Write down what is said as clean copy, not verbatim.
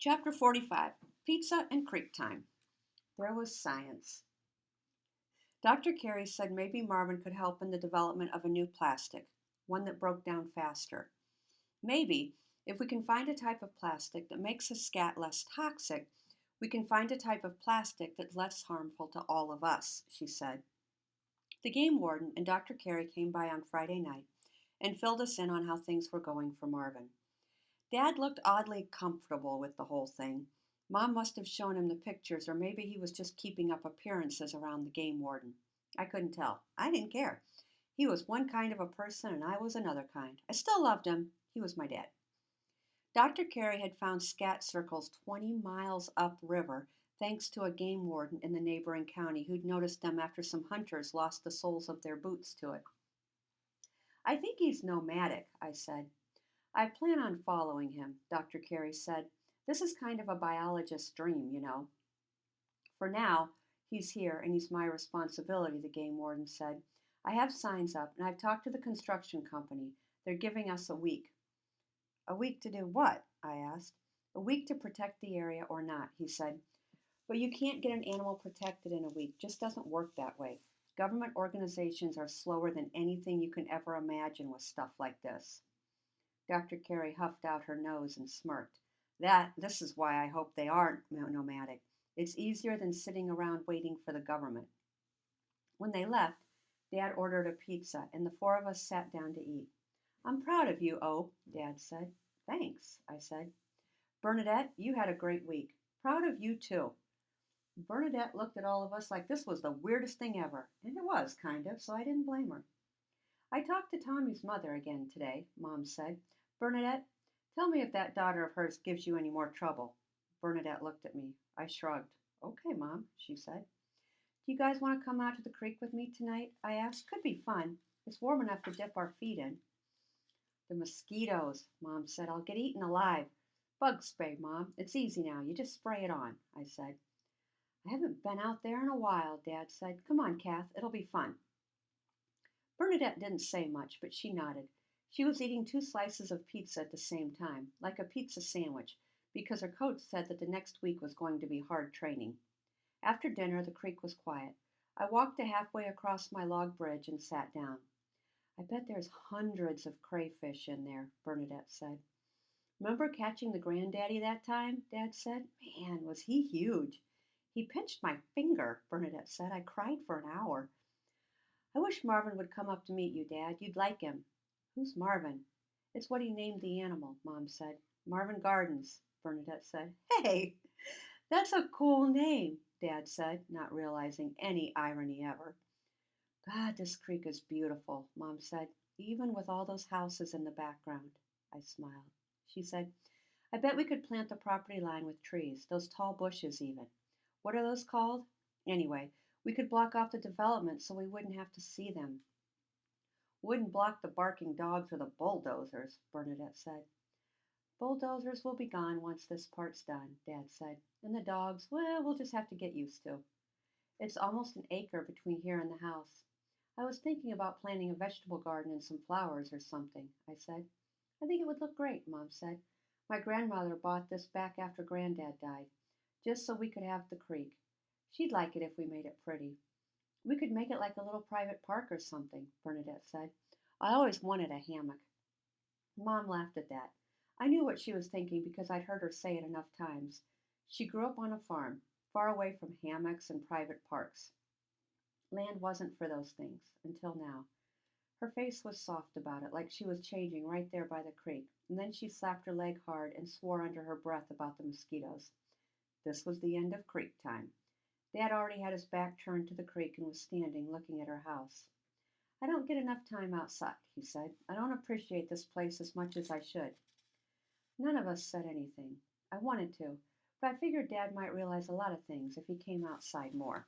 Chapter 45 Pizza and Creek Time. There was science. Dr. Carey said maybe Marvin could help in the development of a new plastic, one that broke down faster. Maybe, if we can find a type of plastic that makes a scat less toxic, we can find a type of plastic that's less harmful to all of us, she said. The game warden and Dr. Carey came by on Friday night and filled us in on how things were going for Marvin. Dad looked oddly comfortable with the whole thing. Mom must have shown him the pictures, or maybe he was just keeping up appearances around the game warden. I couldn't tell. I didn't care. He was one kind of a person, and I was another kind. I still loved him. He was my dad. Dr. Carey had found scat circles 20 miles upriver thanks to a game warden in the neighboring county who'd noticed them after some hunters lost the soles of their boots to it. I think he's nomadic, I said. I plan on following him, Dr. Carey said. This is kind of a biologist's dream, you know. For now, he's here and he's my responsibility, the game warden said. I have signs up and I've talked to the construction company. They're giving us a week. A week to do what? I asked. A week to protect the area or not, he said. But you can't get an animal protected in a week. Just doesn't work that way. Government organizations are slower than anything you can ever imagine with stuff like this. Dr. Carey huffed out her nose and smirked. This is why I hope they are nomadic. It's easier than sitting around waiting for the government. When they left, Dad ordered a pizza, and the four of us sat down to eat. I'm proud of you, O, Dad said. Thanks, I said. Bernadette, you had a great week. Proud of you, too. Bernadette looked at all of us like this was the weirdest thing ever, and it was, kind of, so I didn't blame her. I talked to Tommy's mother again today, Mom said. Bernadette, tell me if that daughter of hers gives you any more trouble. Bernadette looked at me. I shrugged. Okay, Mom, she said. Do you guys want to come out to the creek with me tonight? I asked. Could be fun. It's warm enough to dip our feet in. The mosquitoes, Mom said. I'll get eaten alive. Bug spray, Mom. It's easy now. You just spray it on, I said. I haven't been out there in a while, Dad said. Come on, Kath. It'll be fun. Bernadette didn't say much, but she nodded. She was eating 2 slices of pizza at the same time, like a pizza sandwich, because her coach said that the next week was going to be hard training. After dinner, the creek was quiet. I walked to halfway across my log bridge and sat down. I bet there's hundreds of crayfish in there, Bernadette said. Remember catching the granddaddy that time? Dad said. Man, was he huge. He pinched my finger, Bernadette said. I cried for an hour. I wish Marvin would come up to meet you, Dad. You'd like him. Who's Marvin? It's what he named the animal, Mom said. Marvin Gardens, Bernadette said. Hey, that's a cool name, Dad said, not realizing any irony ever. God, this creek is beautiful, Mom said, even with all those houses in the background. I smiled. She said, I bet we could plant the property line with trees, those tall bushes even. What are those called? Anyway, we could block off the development so we wouldn't have to see them. Wouldn't block the barking dogs or the bulldozers, Bernadette said. Bulldozers will be gone once this part's done, Dad said. And the dogs, well, we'll just have to get used to. It's almost an acre between here and the house. I was thinking about planting a vegetable garden and some flowers or something, I said. I think it would look great, Mom said. My grandmother bought this back after Granddad died, just so we could have the creek. She'd like it if we made it pretty. We could make it like a little private park or something, Bernadette said. I always wanted a hammock. Mom laughed at that. I knew what she was thinking because I'd heard her say it enough times. She grew up on a farm, far away from hammocks and private parks. Land wasn't for those things, until now. Her face was soft about it, like she was changing right there by the creek, and then she slapped her leg hard and swore under her breath about the mosquitoes. This was the end of creek time. Dad already had his back turned to the creek and was standing looking at her house. I don't get enough time outside, he said. I don't appreciate this place as much as I should. None of us said anything. I wanted to, but I figured Dad might realize a lot of things if he came outside more.